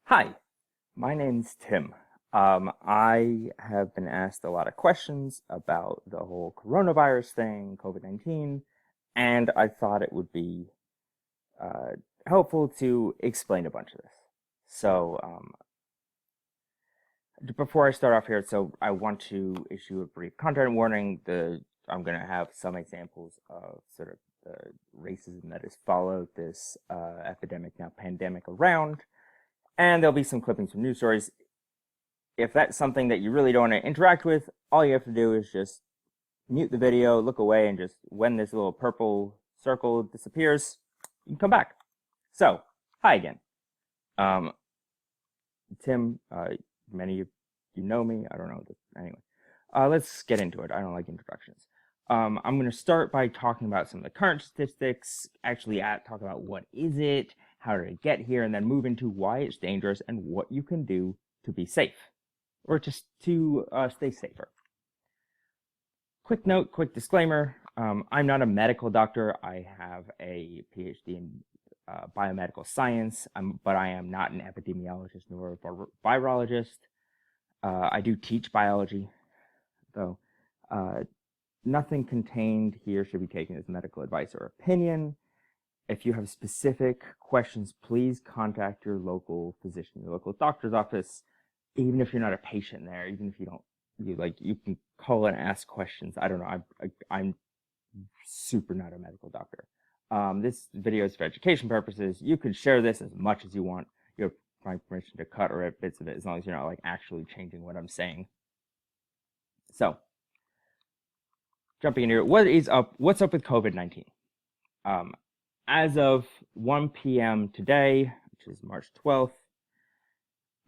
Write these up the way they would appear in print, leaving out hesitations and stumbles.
Hi, my name's Tim. I have been asked a lot of questions about the whole coronavirus thing, COVID-19, and I thought it would be uh, helpful to explain a bunch of this. So, before I start off here, I want to issue a brief content warning. I'm going to have some examples of sort of the racism that has followed this epidemic, now pandemic, around, and there'll be some clippings from news stories. If that's something that you really don't want to interact with, all you have to do is just mute the video, look away, and just when this little purple circle disappears, you can come back. So, hi again. Tim, many of you know me. I don't know. Anyway, let's get into it. I don't like introductions. I'm going to start by talking about some of the current statistics, talk about what is it, how did it get here, and then move into why it's dangerous and what you can do to be safe, or just to stay safer. Quick note, quick disclaimer, I'm not a medical doctor. I have a PhD in biomedical science, but I am not an epidemiologist nor a virologist. I do teach biology, though. Nothing contained here should be taken as medical advice or opinion. If you have specific questions, please contact your local physician, your local doctor's office. Even if you're not a patient there, even if you can call and ask questions. I don't know. I'm super not a medical doctor. This video is for education purposes. You can share this as much as you want. You have my permission to cut or rip bits of it as long as you're not like actually changing what I'm saying. So, jumping into it, what's up with COVID-19? As of 1 p.m. today, which is March 12th,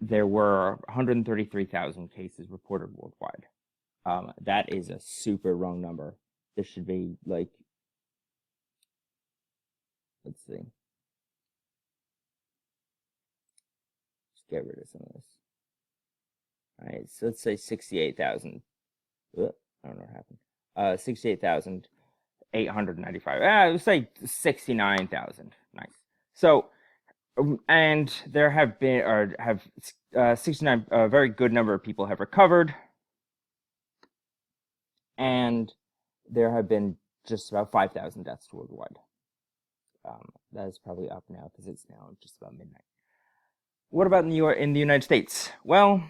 there were 133,000 cases reported worldwide. That is a super wrong number. This should be like, let's see. Let's get rid of some of this. All right, so let's say 68,000. I don't know what happened. 68,895. Let's say 69,000. Nice. So, and there have been, 69, a very good number of people have recovered. And there have been just about 5,000 deaths worldwide. That is probably up now because it's now just about midnight. What about in the United States? Well,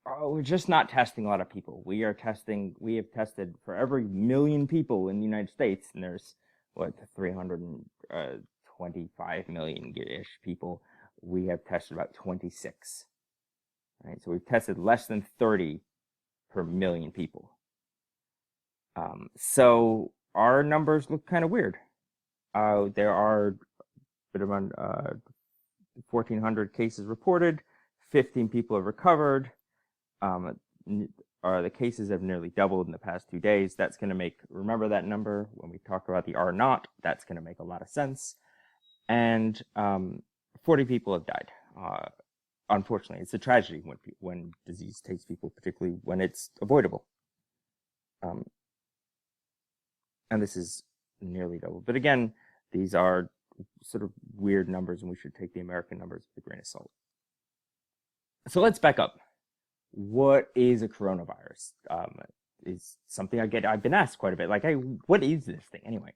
we're just not testing a lot of people. We have tested for every million people in the United States, and there's, 325 million-ish people. We have tested about 26. Right, so we've tested less than 30 per million people. So our numbers look kind of weird. There are a bit around 1,400 cases reported, 15 people have recovered. The cases have nearly doubled in the past 2 days. That's going to remember that number when we talk about the R0, that's going to make a lot of sense. And 40 people have died. Unfortunately, it's a tragedy when disease takes people, particularly when it's avoidable. And this is nearly double. But again, these are sort of weird numbers, and we should take the American numbers with a grain of salt. So let's back up. What is a coronavirus? Is something I've been asked quite a bit. Like, hey, what is this thing anyway?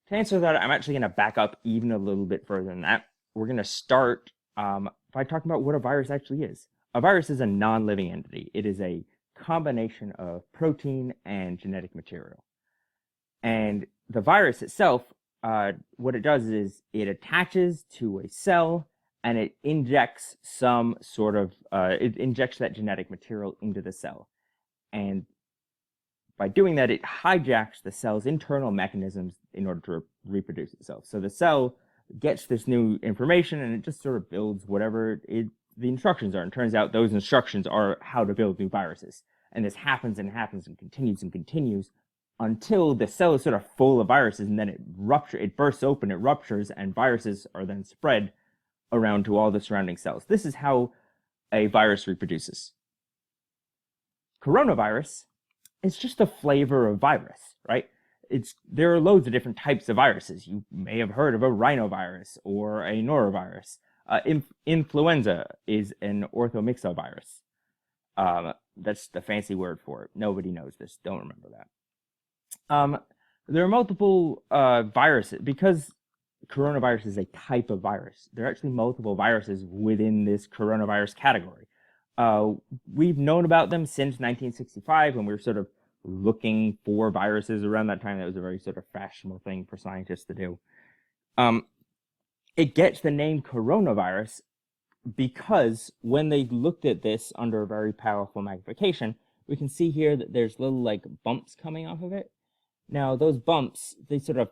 To answer that, I'm actually going to back up even a little bit further than that. We're going to start by talking about what a virus actually is. A virus is a non-living entity. It is a combination of protein and genetic material. And the virus itself, what it does is it attaches to a cell and it injects some sort of, it injects that genetic material into the cell. And by doing that, it hijacks the cell's internal mechanisms in order to reproduce itself. So the cell gets this new information and it just sort of builds whatever the instructions are. And it turns out those instructions are how to build new viruses. And this happens and happens and continues until the cell is sort of full of viruses, and then it bursts open, it ruptures, and viruses are then spread around to all the surrounding cells. This is how a virus reproduces. Coronavirus is just a flavor of virus, right? There are loads of different types of viruses. You may have heard of a rhinovirus or a norovirus. Influenza is an orthomyxovirus. That's the fancy word for it. Nobody knows this. Don't remember that. There are multiple viruses because coronavirus is a type of virus. There are actually multiple viruses within this coronavirus category. We've known about them since 1965 when we were sort of looking for viruses. Around that time, that was a very sort of fashionable thing for scientists to do. It gets the name coronavirus because when they looked at this under a very powerful magnification, we can see here that there's little like bumps coming off of it. Now those bumps, they sort of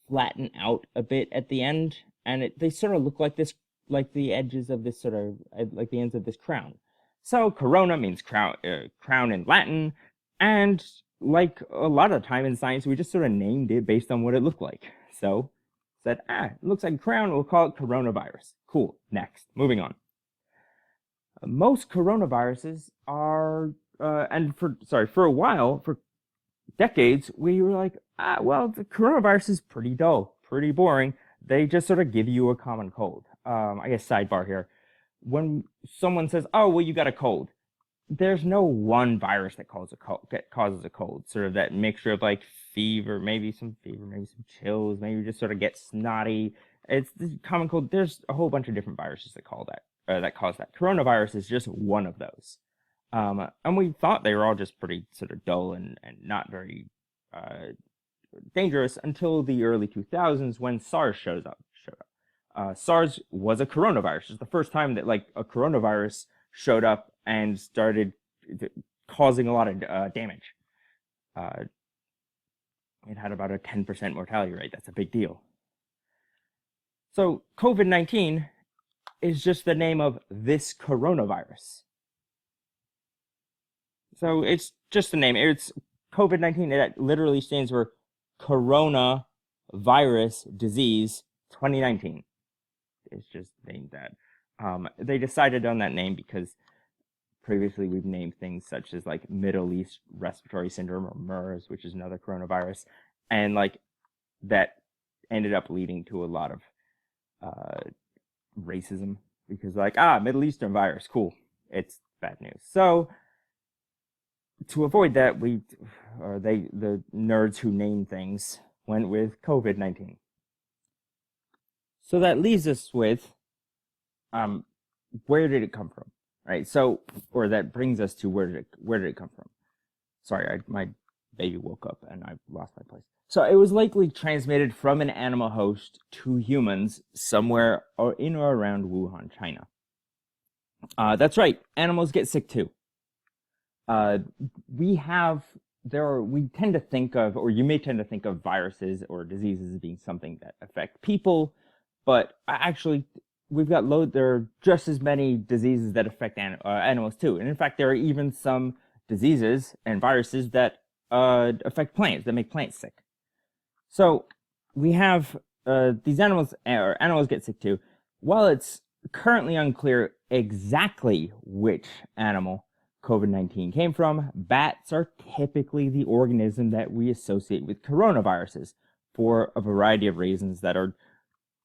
flatten out a bit at the end, and they sort of look like this, like the edges of this sort of, like the ends of this crown. So corona means crown in Latin, and like a lot of the time in science, we just sort of named it based on what it looked like. So said, it looks like a crown, we'll call it coronavirus. Cool, next, moving on. Most coronaviruses are, for a while, for decades, we were like, well, the coronavirus is pretty dull, pretty boring. They just sort of give you a common cold. I guess sidebar here. When someone says, oh, well, you got a cold, there's no one virus that causes a cold. Sort of that mixture of like fever, maybe some chills, maybe just sort of get snotty. It's the common cold. There's a whole bunch of different viruses that cause that. Coronavirus is just one of those. And we thought they were all just pretty sort of dull and not very dangerous until the early 2000s when SARS showed up. SARS was a coronavirus. It's the first time that like a coronavirus showed up and started causing a lot of damage. It had about a 10% mortality rate. That's a big deal. So COVID-19 is just the name of this coronavirus. So it's just the name. It's COVID-19. That literally stands for Corona Virus Disease 2019. It's just named that. They decided on that name because previously we've named things such as like Middle East Respiratory Syndrome or MERS, which is another coronavirus, and like that ended up leading to a lot of racism because like Middle Eastern virus, cool, it's bad news. So to avoid that, the nerds who name things went with COVID-19. So that leaves us with where did it come from, right? So, or that brings us to where did it come from? Sorry, my baby woke up and I lost my place. So it was likely transmitted from an animal host to humans somewhere in or around Wuhan, China. That's right, animals get sick too. We tend to think of, or you may tend to think of viruses or diseases as being something that affect people, but actually there are just as many diseases that affect animals too. And in fact, there are even some diseases and viruses that affect plants, that make plants sick. So we have these animals get sick too. While it's currently unclear exactly which animal COVID-19 came from, bats are typically the organism that we associate with coronaviruses for a variety of reasons that are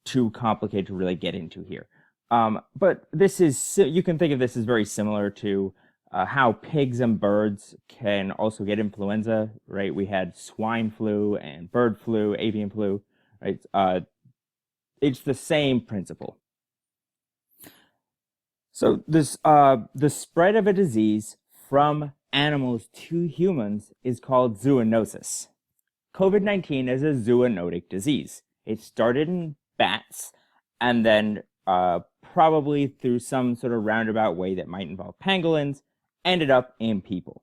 too complicated to really get into here. But you can think of this as very similar to how pigs and birds can also get influenza, right? We had swine flu and bird flu, avian flu, right? It's the same principle. So the spread of a disease from animals to humans is called zoonosis. COVID-19 is a zoonotic disease. It started in bats and then probably through some sort of roundabout way that might involve pangolins, ended up in people.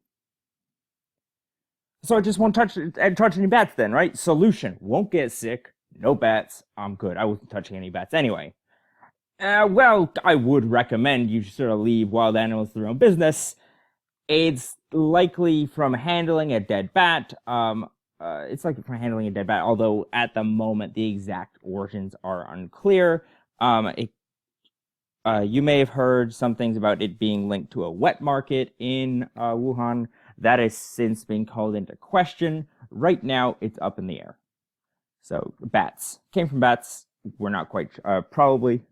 So I just won't touch any bats then, right? Solution, won't get sick, no bats, I'm good. I wasn't touching any bats anyway. Well, I would recommend you sort of leave wild animals to their own business. It's likely from handling a dead bat. Although at the moment the exact origins are unclear. You may have heard some things about it being linked to a wet market in Wuhan. That has since been called into question. Right now, it's up in the air. So, bats. Came from bats. We're not quite probably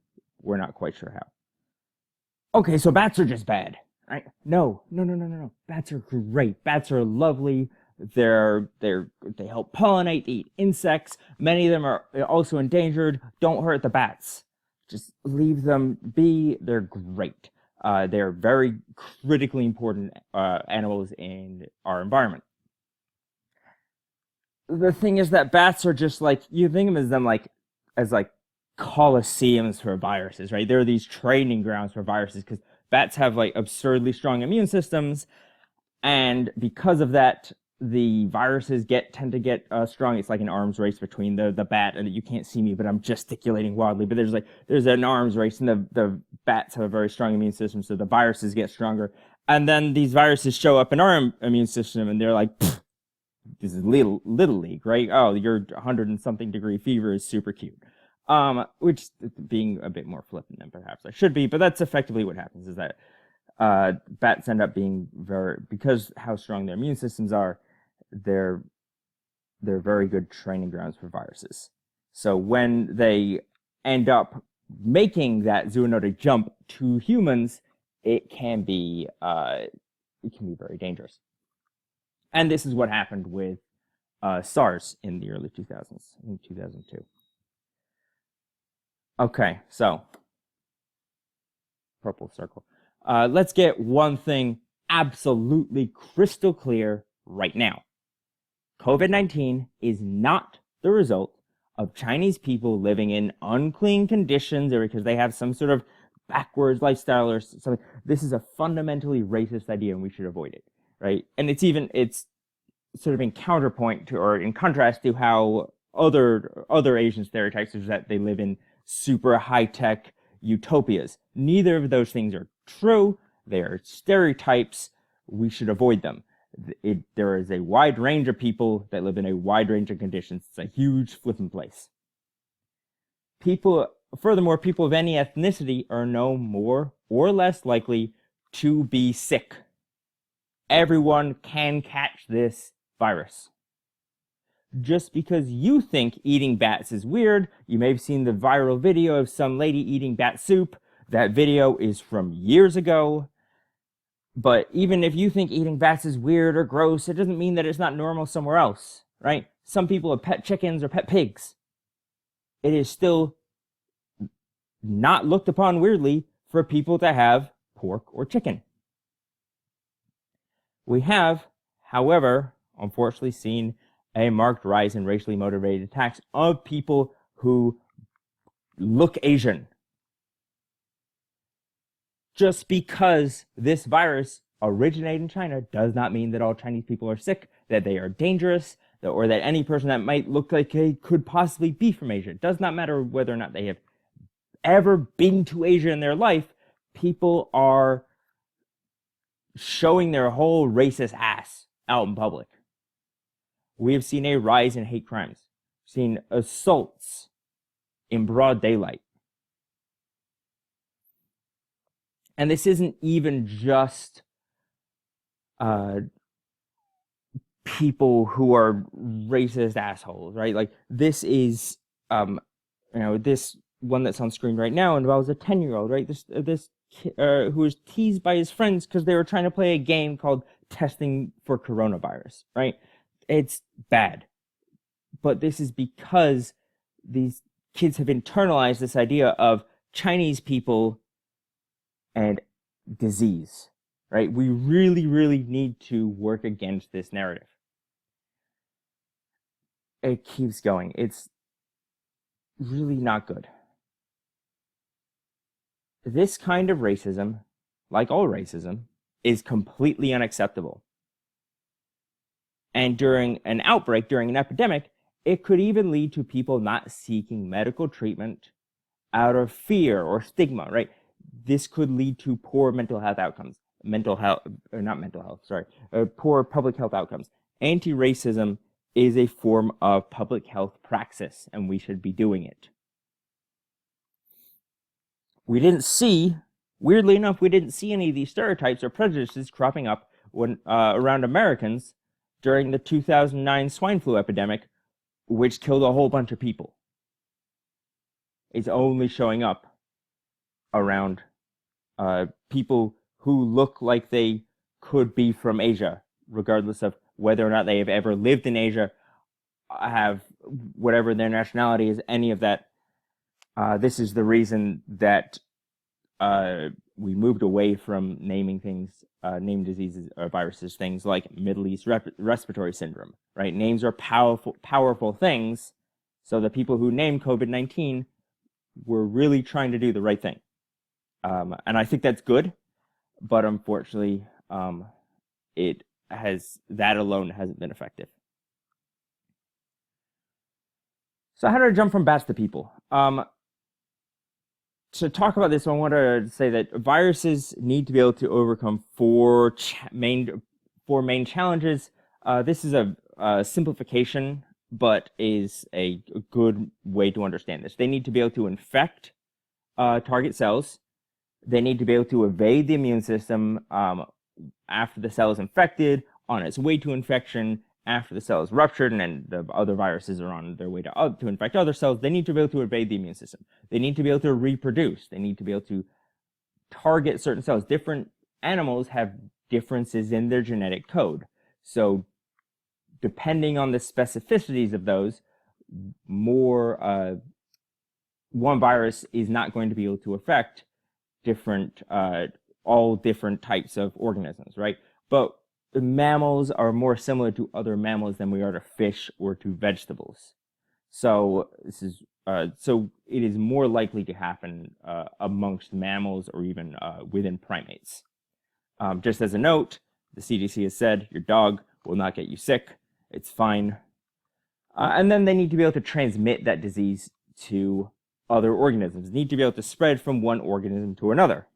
we're not quite sure how. Okay, so bats are just bad, right? No. Bats are great. Bats are lovely. They help pollinate, they eat insects. Many of them are also endangered. Don't hurt the bats. Just leave them be. They're great. They're very critically important animals in our environment. The thing is that bats are just like, you think of them as like coliseums for viruses, right? They're these training grounds for viruses because bats have like absurdly strong immune systems, and because of that, the viruses tend to get strong. It's like an arms race between the bat, and you can't see me, but I'm gesticulating wildly. But there's an arms race, and the bats have a very strong immune system, so the viruses get stronger. And then these viruses show up in our immune system, and they're like, this is little league, right? Oh, your 100 and something degree fever is super cute. Which, being a bit more flippant than perhaps I should be, but that's effectively what happens, is that bats end up being because how strong their immune systems are, they're very good training grounds for viruses. So when they end up making that zoonotic jump to humans, it can be very dangerous. And this is what happened with SARS in the early 2000s, in 2002. Okay, so purple circle. Let's get one thing absolutely crystal clear right now. COVID-19 is not the result of Chinese people living in unclean conditions or because they have some sort of backwards lifestyle or something. This is a fundamentally racist idea, and we should avoid it, right? And it's sort of in counterpoint to, or in contrast to, how other Asian stereotypes is that they live in super high-tech utopias. Neither of those things are true. They are stereotypes. We should avoid them. There is a wide range of people that live in a wide range of conditions. It's a huge flipping place. Furthermore, people of any ethnicity are no more or less likely to be sick. Everyone can catch this virus. Just because you think eating bats is weird, you may have seen the viral video of some lady eating bat soup. That video is from years ago. But even if you think eating bats is weird or gross, it doesn't mean that it's not normal somewhere else, right? Some people have pet chickens or pet pigs. It is still not looked upon weirdly for people to have pork or chicken. We have, however, unfortunately seen a marked rise in racially motivated attacks of people who look Asian. Just because this virus originated in China does not mean that all Chinese people are sick, that they are dangerous, or that any person that might look like they could possibly be from Asia. It does not matter whether or not they have ever been to Asia in their life. People are showing their whole racist ass out in public. We have seen a rise in hate crimes, seen assaults in broad daylight. And this isn't even just people who are racist assholes, right? Like, this is, this one that's on screen right now involves a 10-year-old, right? This kid, who was teased by his friends because they were trying to play a game called Testing for Coronavirus, right? It's bad. But this is because these kids have internalized this idea of Chinese people and disease, right? We really, really need to work against this narrative. It keeps going. It's really not good. This kind of racism, like all racism, is completely unacceptable. And during an outbreak, during an epidemic, it could even lead to people not seeking medical treatment out of fear or stigma, right? This could lead to poor mental health outcomes. Poor public health outcomes. Anti-racism is a form of public health praxis, and we should be doing it. Weirdly enough, we didn't see any of these stereotypes or prejudices cropping up around Americans during the 2009 swine flu epidemic, which killed a whole bunch of people. It's only showing up around people who look like they could be from Asia, regardless of whether or not they have ever lived in Asia, have whatever their nationality is, any of that. This is the reason that we moved away from naming things, name diseases or viruses, things like Middle East respiratory syndrome, right? Names are powerful things. So the people who named COVID-19 were really trying to do the right thing. And I think that's good, but unfortunately, that alone hasn't been effective. So how do I jump from bats to people? To talk about this, I want to say that viruses need to be able to overcome four main challenges. This is a simplification, but is a good way to understand this. They need to be able to infect target cells. They need to be able to evade the immune system after the cell is infected, on its way to infection, after the cell is ruptured, and then the other viruses are on their way to infect other cells. They need to be able to evade the immune system. They need to be able to reproduce. They need to be able to target certain cells. Different animals have differences in their genetic code. So depending on the specificities of those, one virus is not going to be able to affect all different types of organisms, right? But mammals are more similar to other mammals than we are to fish or to vegetables. So it is more likely to happen amongst mammals or even within primates. Just as a note, the CDC has said your dog will not get you sick. It's fine. And then they need to be able to transmit that disease to other organisms. They need to be able to spread from one organism to another.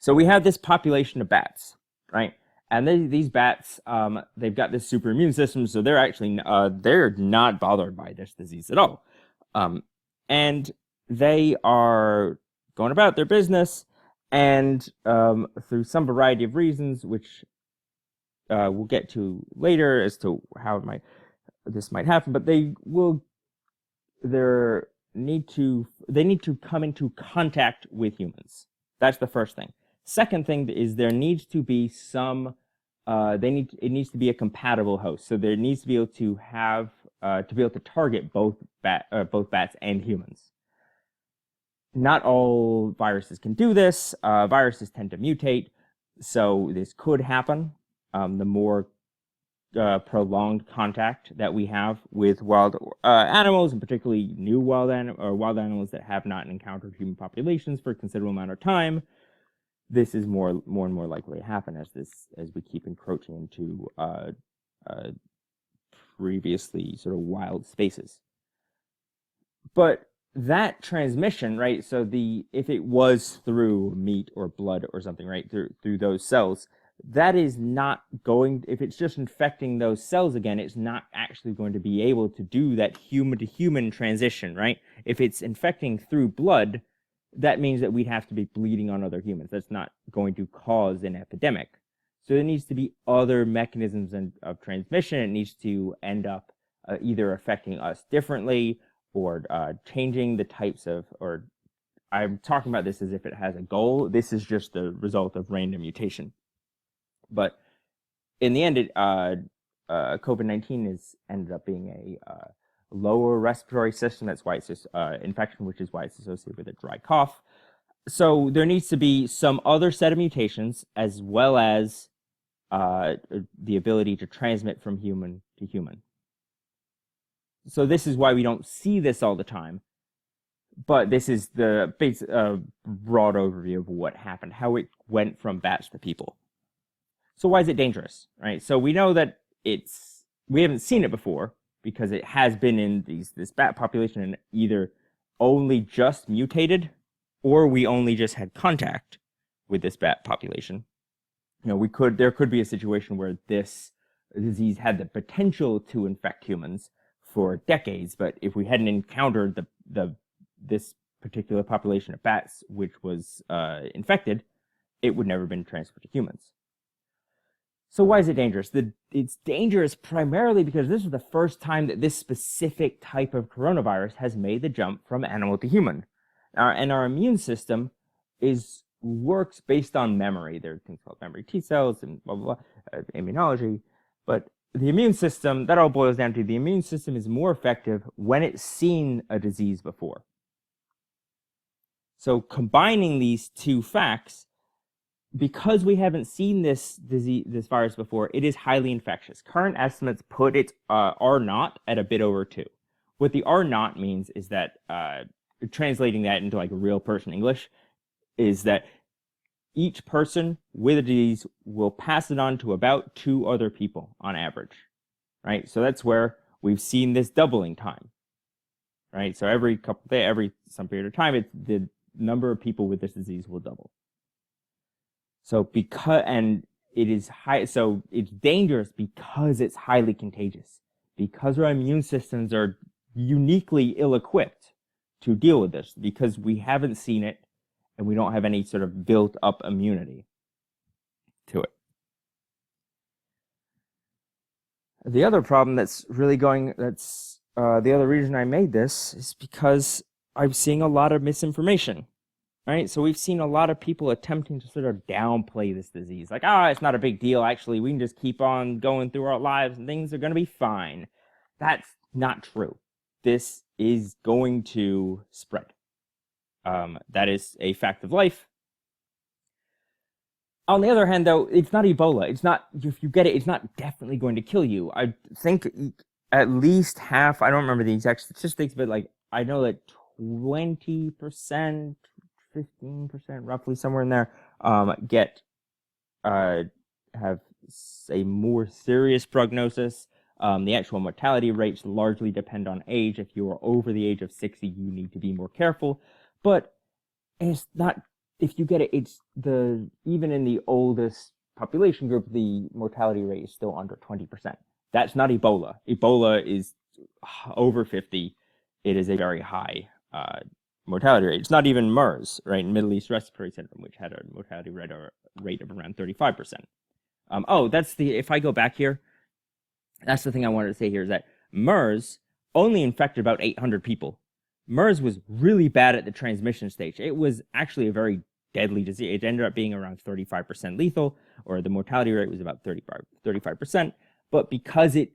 So we have this population of bats, right? And these bats, they've got this super immune system, so they're actually they're not bothered by this disease at all. And they are going about their business, and through some variety of reasons, which we'll get to later as to how this might happen, but they need to come into contact with humans. That's the first thing. Second thing is there needs to be it needs to be a compatible host. So there needs to be able to target both bats and humans. Not all viruses can do this. Viruses tend to mutate, so this could happen. The more prolonged contact that we have with wild animals, and particularly new wild animals that have not encountered human populations for a considerable amount of time, this is more and more likely to happen as we keep encroaching into previously sort of wild spaces. But that transmission, right? So if it was through meat or blood or something, right, through those cells, that is not going. If it's just infecting those cells again, it's not actually going to be able to do that human to human transition, right? If it's infecting through blood, that means that we'd have to be bleeding on other humans. That's not going to cause an epidemic. So there needs to be other mechanisms of transmission. It needs to end up either affecting us differently or changing the types of, or I'm talking about this as if it has a goal. This is just the result of random mutation. But in the end, COVID-19 has ended up being a lower respiratory system. That's why it's just infection, which is why it's associated with a dry cough. So there needs to be some other set of mutations as well as the ability to transmit from human to human. So this is why we don't see this all the time. But this is the basic, broad overview of what happened, how it went from bats to people. So why is it dangerous, right? So we know that we haven't seen it before because it has been in this bat population and either only just mutated or we only just had contact with this bat population. You know, there could be a situation where this disease had the potential to infect humans for decades, but if we hadn't encountered this particular population of bats which was infected, it would never have been transferred to humans. So why is it dangerous? It's dangerous primarily because this is the first time that this specific type of coronavirus has made the jump from animal to human. our immune system works based on memory. There are things called memory T cells and blah blah blah, immunology, but the immune system, that all boils down to the immune system is more effective when it's seen a disease before. So combining these two facts, because we haven't seen this virus before, it is highly infectious. Current estimates put its R naught at a bit over 2. What the R naught means is that, translating that into like real person English, is that each person with a disease will pass it on to about 2 other people on average, right? So that's where we've seen this doubling time, right? So every couple of days, every some period of time, the number of people with this disease will double. So it is high, so it's dangerous because it's highly contagious, because our immune systems are uniquely ill-equipped to deal with this, because we haven't seen it and we don't have any sort of built-up immunity to it. The other problem the other reason I made this is because I'm seeing a lot of misinformation, right? So we've seen a lot of people attempting to sort of downplay this disease. Like, it's not a big deal, actually. We can just keep on going through our lives and things are going to be fine. That's not true. This is going to spread. That is a fact of life. On the other hand, though, it's not Ebola. It's not, if you get it, it's not definitely going to kill you. I think at least half, I don't remember the exact statistics, but like, I know that 20%, 15%, roughly somewhere in there, have a more serious prognosis. The actual mortality rates largely depend on age. If you are over the age of 60, you need to be more careful. But it's not, if you get it, even in the oldest population group, the mortality rate is still under 20%. That's not Ebola. Ebola is over 50. It is a very high mortality rate. It's not even MERS, right? Middle East Respiratory Syndrome, which had a mortality rate of around 35%. If I go back here, that's the thing I wanted to say here, is that MERS only infected about 800 people. MERS was really bad at the transmission stage. It was actually a very deadly disease. It ended up being around 35% lethal, or the mortality rate was about 35%. But because it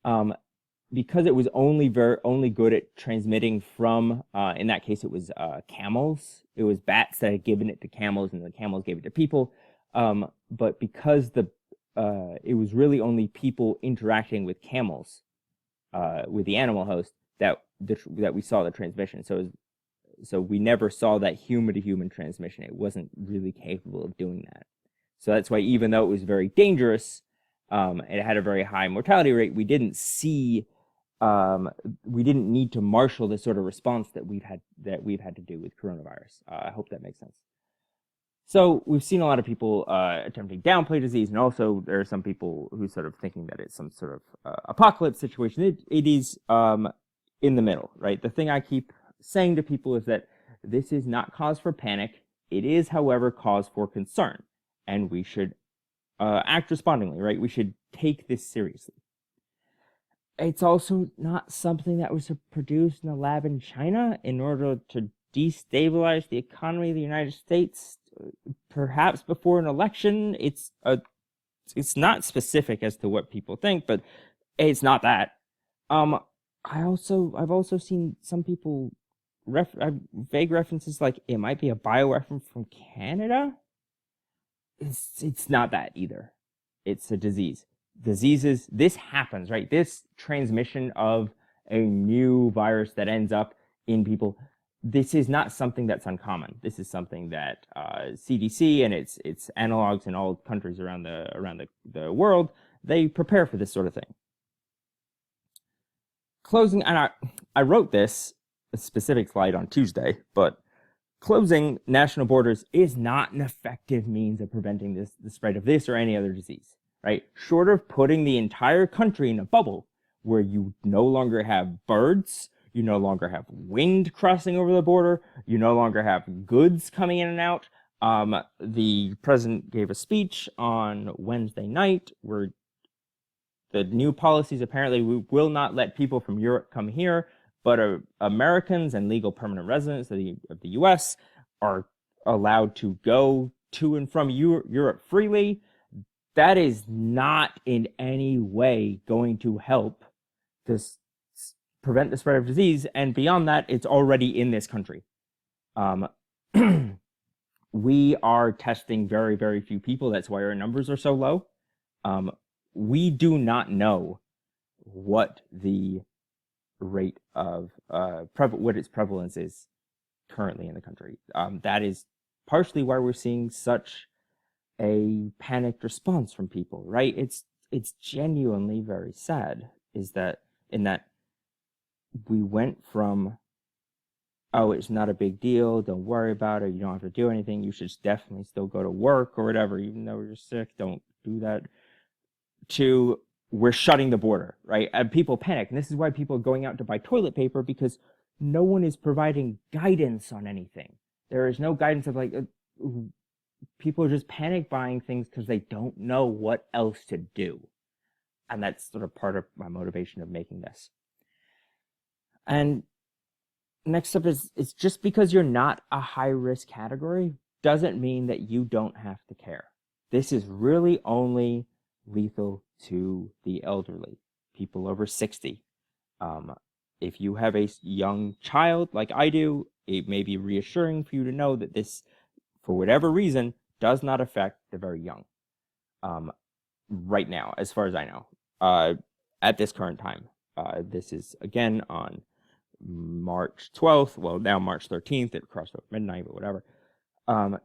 was only good at transmitting from, in that case, it was camels. It was bats that had given it to camels, and the camels gave it to people. But because it was really only people interacting with camels, with the animal host, that we saw the transmission. So we never saw that human-to-human transmission. It wasn't really capable of doing that. So that's why, even though it was very dangerous, it had a very high mortality rate, we didn't need to marshal the sort of response that we've had to do with coronavirus. I hope that makes sense. So we've seen a lot of people attempting to downplay disease, and also there are some people who sort of thinking that it's some sort of apocalypse situation. It is in the middle, right? The thing I keep saying to people is that this is not cause for panic. It is, however, cause for concern, and we should act respondingly, right? We should take this seriously. It's also not something that was produced in a lab in China in order to destabilize the economy of the United States, perhaps before an election. It's not specific as to what people think, but it's not that. I've also seen some people vague references like it might be a bioweapon from Canada. It's not that either. It's a disease. Diseases, this happens, right? This transmission of a new virus that ends up in people, this is not something that's uncommon. This is something that CDC and its analogs in all countries around the world, they prepare for this sort of thing. Closing, and I wrote this, a specific slide on Tuesday, but closing national borders is not an effective means of preventing the spread of this or any other disease, right? Short of putting the entire country in a bubble where you no longer have birds, you no longer have wind crossing over the border, you no longer have goods coming in and out. The president gave a speech on Wednesday night where the new policies, apparently we will not let people from Europe come here but Americans and legal permanent residents of the U.S. are allowed to go to and from Europe freely. That is not in any way going to help this prevent the spread of disease. And beyond that, it's already in this country. We are testing very, very few people. That's why our numbers are so low. We do not know what the rate of what its prevalence is currently in the country. That is partially why we're seeing such a panicked response from people, right? It's genuinely very sad, is that in that we went from, oh, it's not a big deal, don't worry about it, you don't have to do anything, you should definitely still go to work or whatever, even though you're sick, don't do that, to we're shutting the border, right? And people panic, and this is why people are going out to buy toilet paper, because no one is providing guidance on anything. There is no guidance of like, people are just panic buying things because they don't know what else to do. And that's sort of part of my motivation of making this. And next up is, it's just because you're not a high risk category doesn't mean that you don't have to care. This is really only lethal to the elderly, people over 60. If you have a young child like I do, it may be reassuring for you to know that this, for whatever reason, does not affect the very young. Right now, as far as I know, at this current time. This is, again, on March 12th, well, now March 13th, it crossed over midnight, but whatever.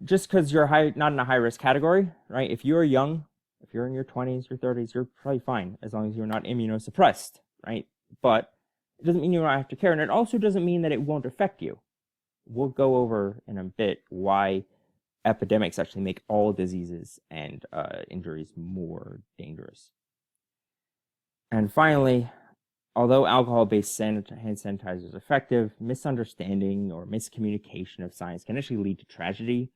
Just because you're not in a high-risk category, right? If you're young, if you're in your 20s, your 30s, you're probably fine, as long as you're not immunosuppressed, right? But it doesn't mean you don't have to care, and it also doesn't mean that it won't affect you. We'll go over in a bit why epidemics actually make all diseases and injuries more dangerous. And finally, although alcohol-based hand sanitizer is effective, misunderstanding or miscommunication of science can actually lead to tragedy,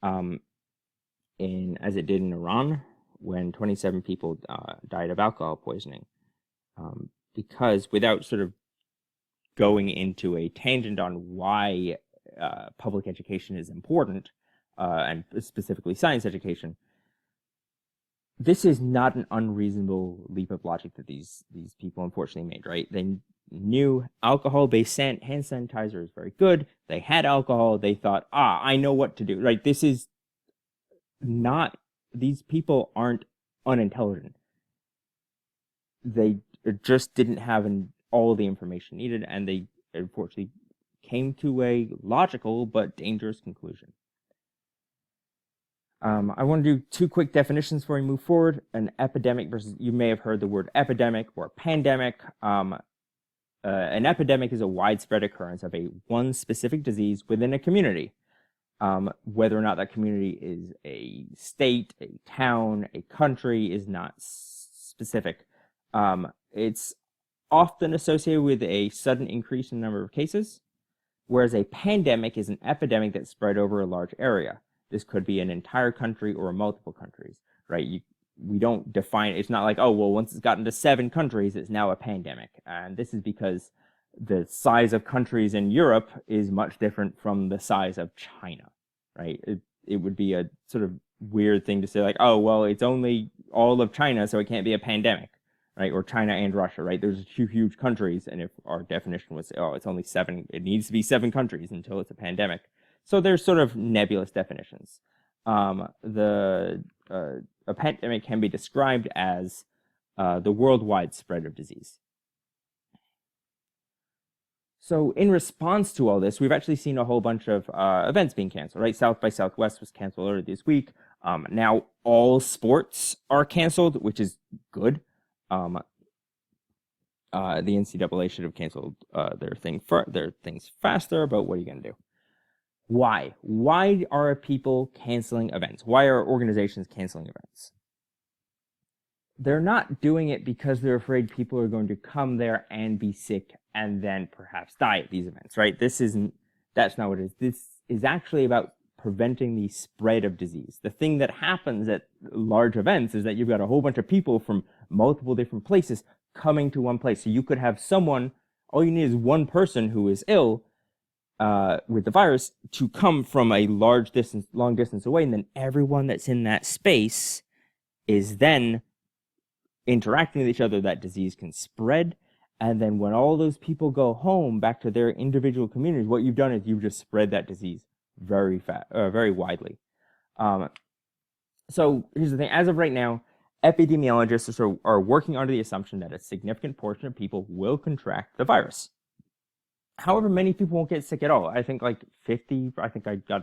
as it did in Iran, when 27 people died of alcohol poisoning. Because without sort of going into a tangent on why public education is important, and specifically science education, this is not an unreasonable leap of logic that these people unfortunately made, right? They knew alcohol-based hand sanitizer is very good. They had alcohol. They thought, I know what to do, right? This is not, these people aren't unintelligent. They just didn't have all the information needed, and they unfortunately came to a logical but dangerous conclusion. I want to do two quick definitions before we move forward. An epidemic versus, you may have heard the word epidemic or pandemic. An epidemic is a widespread occurrence of one specific disease within a community. Whether or not that community is a state, a town, a country is not specific. It's often associated with a sudden increase in the number of cases, whereas a pandemic is an epidemic that's spread over a large area. This could be an entire country or multiple countries, right? We don't define, it's not like, oh, well, once it's gotten to 7 countries, it's now a pandemic. And this is because the size of countries in Europe is much different from the size of China, right? It would be a sort of weird thing to say like, oh, well, it's only all of China, so it can't be a pandemic, right? Or China and Russia, right? There's huge countries, and if our definition was, oh, it's only 7, it needs to be 7 countries until it's a pandemic. So there's sort of nebulous definitions. A pandemic can be described as the worldwide spread of disease. So in response to all this, we've actually seen a whole bunch of events being canceled, right? South by Southwest was canceled earlier this week. Now all sports are canceled, which is good. The NCAA should have canceled their things faster, but what are you going to do? Why? Why are people canceling events? Why are organizations canceling events? They're not doing it because they're afraid people are going to come there and be sick and then perhaps die at these events, right? That's not what it is. This is actually about preventing the spread of disease. The thing that happens at large events is that you've got a whole bunch of people from multiple different places coming to one place. So you could have someone All you need is one person who is ill with the virus to come from a long distance away, and then everyone that's in that space is then interacting with each other. That disease can spread, and then when all those people go home back to their individual communities, what you've done is you've just spread that disease very widely. So here's the thing: as of right now, epidemiologists are working under the assumption that a significant portion of people will contract the virus. However, many people won't get sick at all. I think like 50, I think I got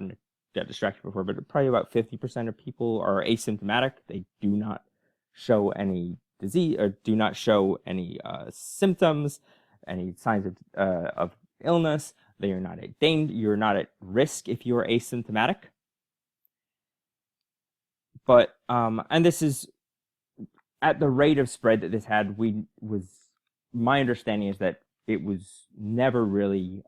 distracted before, but probably about 50% of people are asymptomatic. They do not show any disease or do not show any symptoms, any signs of illness. They are not at danger. You're not at risk if you are asymptomatic. But and this is at the rate of spread that this had. My understanding is that it was never really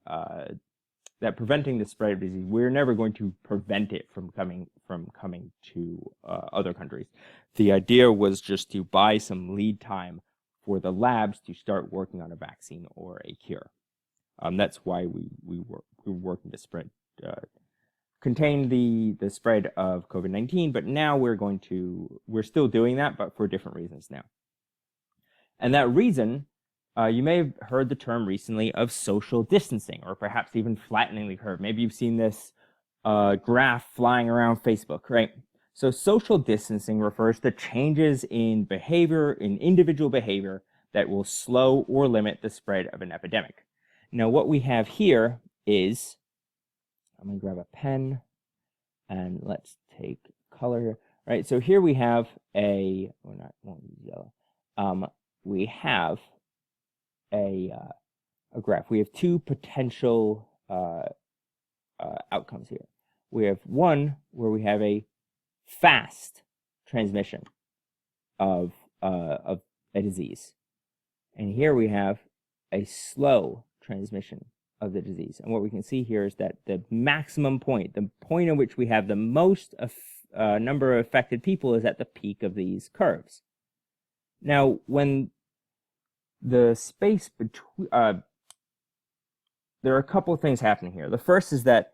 that preventing the spread of disease. We're never going to prevent it from coming to other countries. The idea was just to buy some lead time for the labs to start working on a vaccine or a cure. That's why we were working to contain the spread of COVID-19. But now we're still doing that, but for different reasons now. And that reason. You may have heard the term recently of social distancing, or perhaps even flattening the curve. Maybe you've seen this graph flying around Facebook, right? So social distancing refers to changes in behavior, in individual behavior, that will slow or limit the spread of an epidemic. Now, what we have here is, I'm going to grab a pen, and let's take color here. Right, so here we have won't use yellow. We have a graph. We have two potential outcomes here. We have one where we have a fast transmission of a disease, and here we have a slow transmission of the disease. And what we can see here is that the maximum point, the point at which we have the most number of affected people, is at the peak of these curves. Now, when the space between, there are a couple of things happening here. The first is that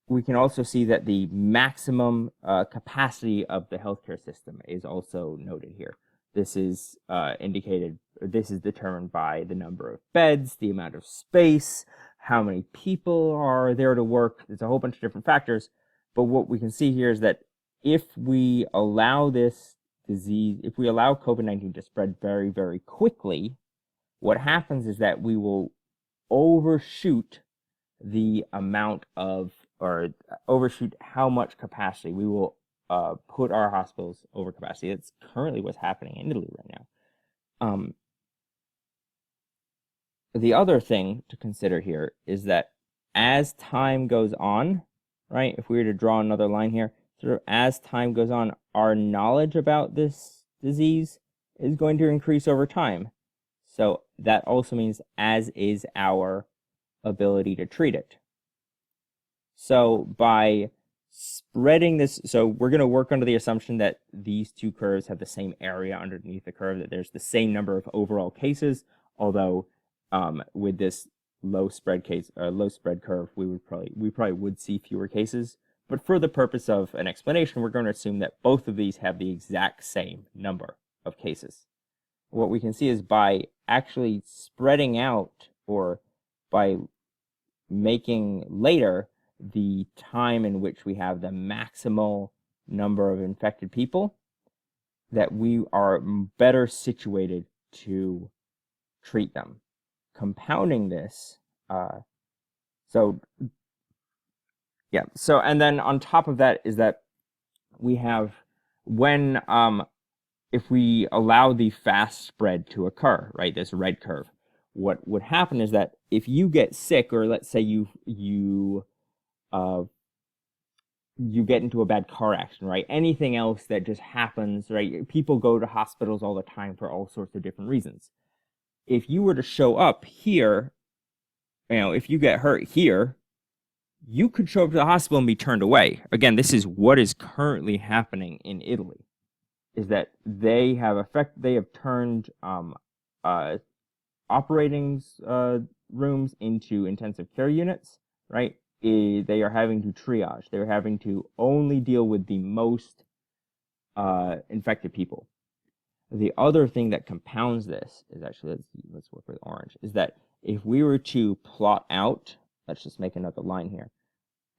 we can also see that the maximum capacity of the healthcare system is also noted here. This is this is determined by the number of beds, the amount of space, how many people are there to work. There's a whole bunch of different factors. But what we can see here is that if we allow this disease, if we allow COVID-19 to spread very, very quickly, what happens is that we will overshoot the amount of, or overshoot how much capacity. We will put our hospitals over capacity. That's currently what's happening in Italy right now. The other thing to consider here is that as time goes on, right, if we were to draw another line here, sort of as time goes on, our knowledge about this disease is going to increase over time. So that also means as is our ability to treat it. So by spreading this, so we're going to work under the assumption that these two curves have the same area underneath the curve, that there's the same number of overall cases, although with this low spread curve, we probably would see fewer cases. But for the purpose of an explanation, we're going to assume that both of these have the exact same number of cases. What we can see is by actually spreading out, or by making later the time in which we have the maximal number of infected people, that we are better situated to treat them. Compounding this, and then on top of that is that we have, when if we allow the fast spread to occur, right, this red curve, what would happen is that if you get sick, or let's say you get into a bad car accident, right, anything else that just happens, right, people go to hospitals all the time for all sorts of different reasons. If you were to show up here, if you get hurt here, you could show up to the hospital and be turned away. Again, this is what is currently happening in Italy, is that they have turned operating rooms into intensive care units, right? They are having to triage. They're having to only deal with the most infected people. The other thing that compounds this is actually, let's work with orange, is that if we were to plot out, let's just make another line here,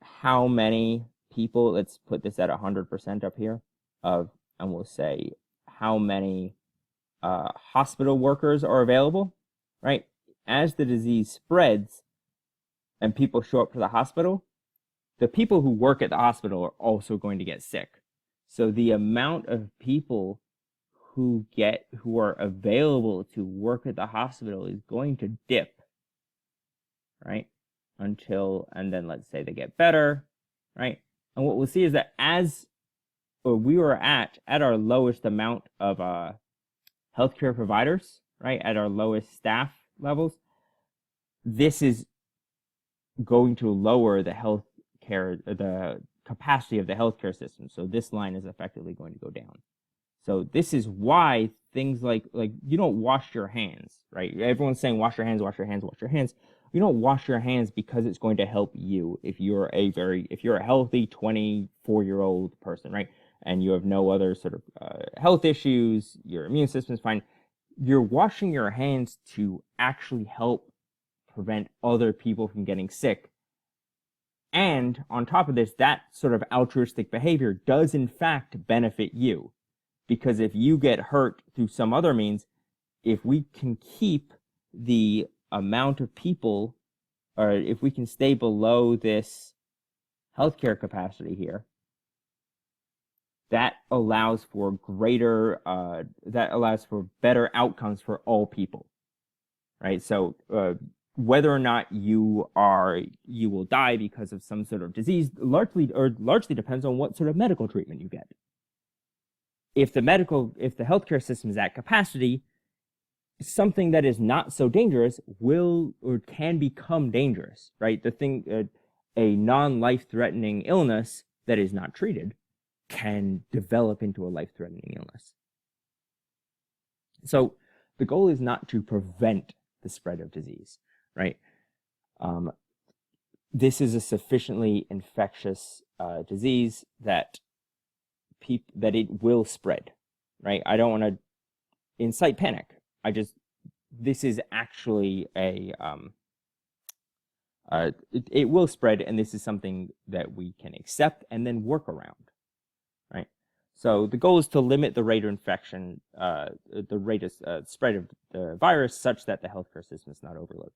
how many people, let's put this at 100% up here, and we'll say how many hospital workers are available, right? As the disease spreads and people show up to the hospital, the people who work at the hospital are also going to get sick. So the amount of people who are available to work at the hospital is going to dip, right? And then let's say they get better, right? And what we'll see is that we were at our lowest amount of healthcare providers, right? At our lowest staff levels, this is going to lower the capacity of the healthcare system. So this line is effectively going to go down. So this is why things like you don't wash your hands, right? Everyone's saying wash your hands, wash your hands, wash your hands. You don't wash your hands because it's going to help you if you're a healthy 24-year-old person, right? And you have no other sort of health issues, your immune system's fine. You're washing your hands to actually help prevent other people from getting sick. And on top of this, that sort of altruistic behavior does in fact benefit you. Because if you get hurt through some other means, if we can keep the amount of people, or if we can stay below this healthcare capacity here, that allows for better outcomes for all people, right? So whether or not you will die because of some sort of disease largely depends on what sort of medical treatment you get. If the healthcare system is at capacity, something that is not so dangerous will or can become dangerous, right? A non-life-threatening illness that is not treated can develop into a life-threatening illness. So the goal is not to prevent the spread of disease, right? This is a sufficiently infectious disease that it will spread, right? I don't want to incite panic. This is actually it will spread, and this is something that we can accept and then work around, right? So the goal is to limit the rate of infection, the rate of spread of the virus such that the healthcare system is not overloaded.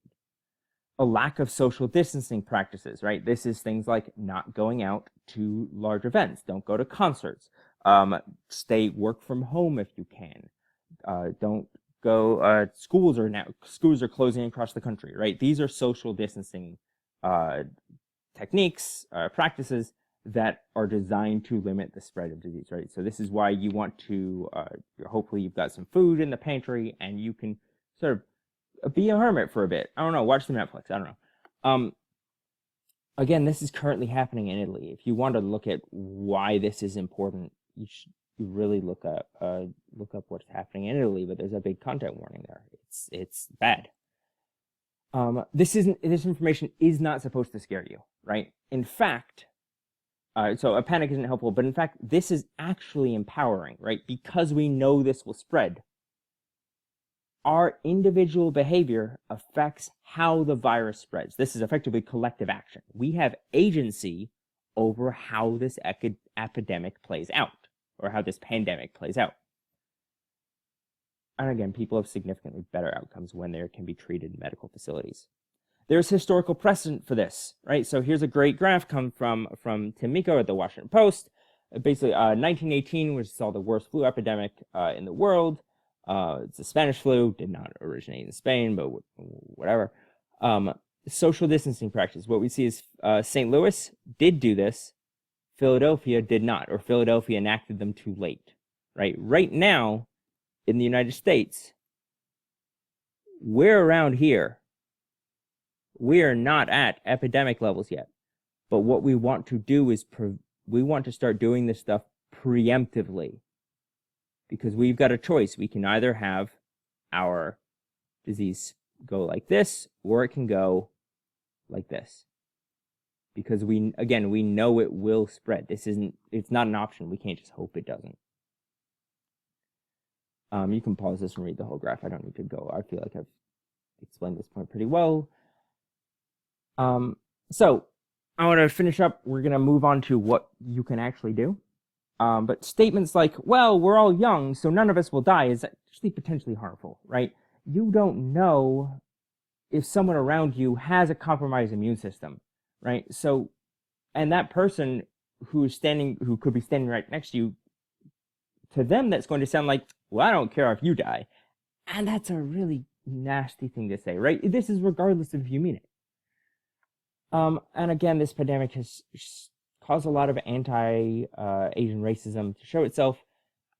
A lack of social distancing practices, right? This is things like not going out to large events. Don't go to concerts. Work from home if you can. Don't go. Schools are closing across the country, right? These are social distancing techniques, practices that are designed to limit the spread of disease, right? So this is why you want to, hopefully you've got some food in the pantry and you can sort of be a hermit for a bit. I don't know, watch some Netflix, I don't know. Again, this is currently happening in Italy. If you want to look at why this is important, you should really look up what's happening in Italy, but there's a big content warning there. It's bad. This information is not supposed to scare you, right? In fact, so a panic isn't helpful, but in fact, this is actually empowering, right? Because we know this will spread. Our individual behavior affects how the virus spreads. This is effectively collective action. We have agency over how this epidemic plays out, or how this pandemic plays out. And again, people have significantly better outcomes when they can be treated in medical facilities. There's historical precedent for this, right? So here's a great graph come from Tim Miko at the Washington Post. Basically, 1918, which saw the worst flu epidemic in the world. It's the Spanish flu, did not originate in Spain, but whatever. Social distancing practice. What we see is St. Louis did do this. Philadelphia did not, or Philadelphia enacted them too late, right? Right now, in the United States, we're around here. We are not at epidemic levels yet. But what we want to do is we want to start doing this stuff preemptively. Because we've got a choice. We can either have our disease go like this, or it can go like this. Because we know it will spread. It's not an option. We can't just hope it doesn't. You can pause this and read the whole graph. I don't need to go. I feel like I've explained this point pretty well. So I want to finish up. We're going to move on to what you can actually do. But statements like, well, we're all young, so none of us will die, is actually potentially harmful, right? You don't know if someone around you has a compromised immune system, right? So, and that person who could be standing right next to you, to them, that's going to sound like, well, I don't care if you die. And that's a really nasty thing to say, right? This is regardless of if you mean it. And again, this pandemic has caused a lot of anti-Asian racism to show itself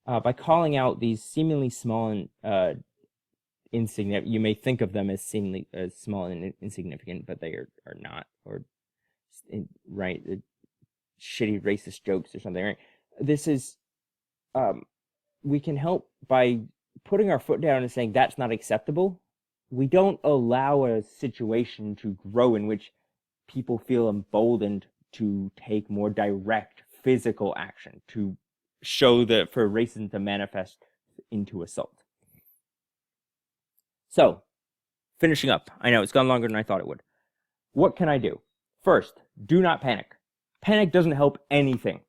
by calling out these seemingly small and insignificant. You may think of them as seemingly small and insignificant, but they are not. Or right, shitty racist jokes or something. Right? This is we can help by putting our foot down and saying that's not acceptable. We don't allow a situation to grow in which people feel emboldened to take more direct physical action, to show that for racism to manifest into assault. So, finishing up. I know it's gone longer than I thought it would. What can I do? First, do not panic. Panic doesn't help anything.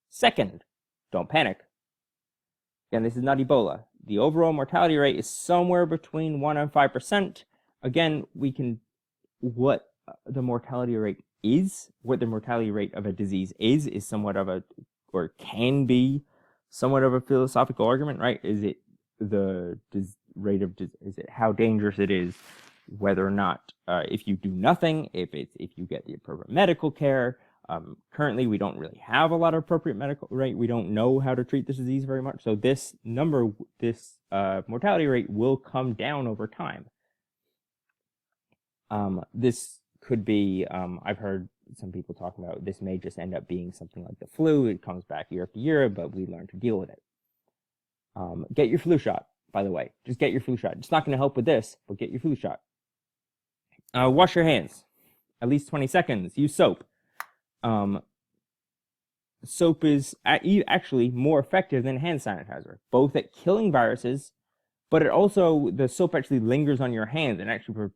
Second, don't panic. Again, this is not Ebola. The overall mortality rate is somewhere between 1% and 5%. Again, what the mortality rate is, what the mortality rate of a disease is somewhat of or can be somewhat of a philosophical argument, right? Is it the rate of, is it how dangerous it is, whether or not, if you do nothing, if you get the appropriate medical care. Currently, we don't really have a lot of appropriate medical, right? We don't know how to treat this disease very much. So this mortality rate will come down over time. This could be, I've heard some people talking about this may just end up being something like the flu. It comes back year after year, but we learn to deal with it. Get your flu shot, by the way. Just get your flu shot. It's not going to help with this, but get your flu shot. Wash your hands. At least 20 seconds. Use soap. Soap is actually more effective than hand sanitizer, both at killing viruses, but the soap actually lingers on your hands and actually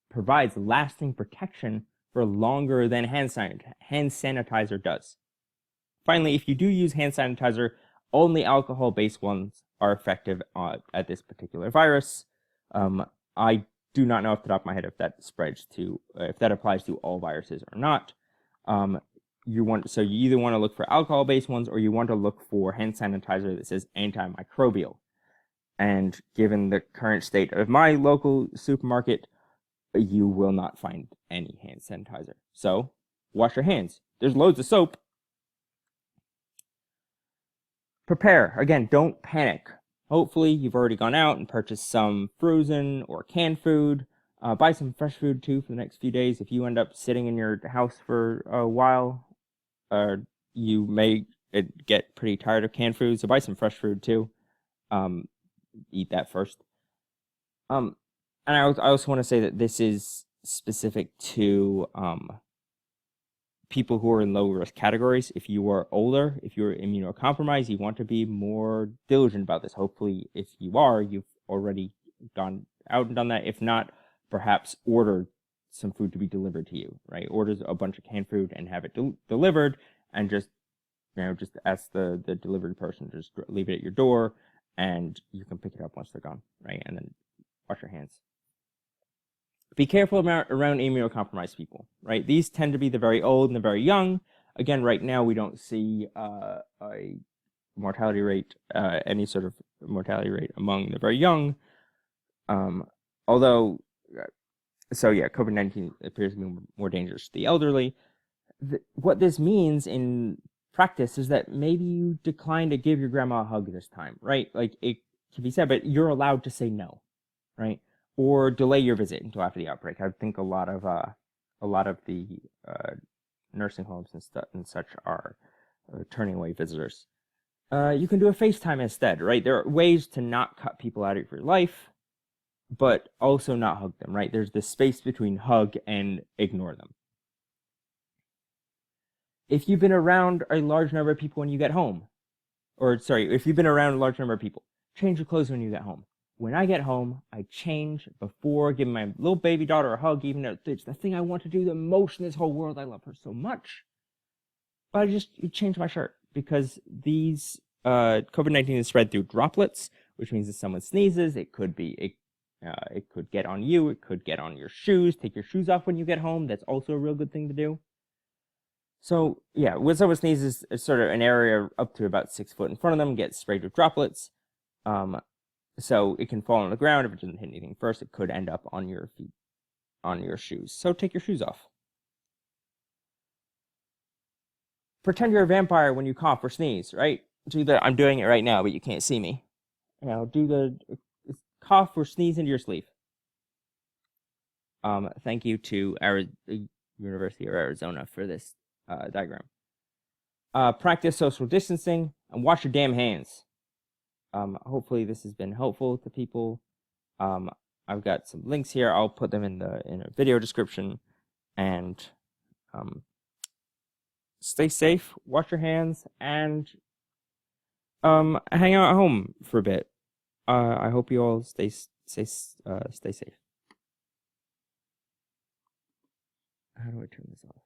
provides lasting protection for longer than hand sanitizer does. Finally, if you do use hand sanitizer, only alcohol-based ones are effective at this particular virus. I do not know off the top of my head if that applies to all viruses or not. You either want to look for alcohol-based ones or you want to look for hand sanitizer that says antimicrobial. And given the current state of my local supermarket, you will not find any hand sanitizer. So, wash your hands. There's loads of soap. Prepare. Again, don't panic. Hopefully, you've already gone out and purchased some frozen or canned food. Buy some fresh food, too, for the next few days. If you end up sitting in your house for a while, you may get pretty tired of canned food, so buy some fresh food, too. Eat that first. And I also want to say that this is specific to people who are in low-risk categories. If you are older, if you're immunocompromised, you want to be more diligent about this. Hopefully, if you are, you've already gone out and done that. If not, perhaps order some food to be delivered to you, right? Order a bunch of canned food and have it delivered, and just ask the delivery person, just leave it at your door, and you can pick it up once they're gone, right? And then wash your hands. Be careful around immunocompromised people, right? These tend to be the very old and the very young. Again, right now we don't see a mortality rate, any sort of mortality rate among the very young. Although, COVID-19 appears to be more dangerous to the elderly. What this means in practice is that maybe you decline to give your grandma a hug this time, right? Like, it can be said, but you're allowed to say no, right? Or delay your visit until after the outbreak. I think a lot of the nursing homes and such are turning away visitors. You can do a FaceTime instead, right? There are ways to not cut people out of your life. but also not hug them, right? There's this space between hug and ignore them. If you've been around a large number of people when you get home, or sorry, if you've been around a large number of people, change your clothes when you get home. When I get home, I change before giving my little baby daughter a hug, even though it's the thing I want to do the most in this whole world. I love her so much. But I just change my shirt because these COVID-19 is spread through droplets, which means if someone sneezes, it could get on you, it could get on your shoes. Take your shoes off when you get home. That's also a real good thing to do. So yeah, when someone sneezes, it's sort of an area up to about 6 foot in front of them gets sprayed with droplets. So it can fall on the ground. If it doesn't hit anything first, it could end up on your feet, on your shoes. So take your shoes off. Pretend you're a vampire when you cough or sneeze, right? I'm doing it right now, but you can't see me. Do the cough or sneeze into your sleeve. Thank you to the University of Arizona for this diagram. Practice social distancing and wash your damn hands. Hopefully this has been helpful to people. I've got some links here. I'll put them in a video description. And stay safe, wash your hands, and hang out at home for a bit. I hope you all stay safe. How do I turn this off?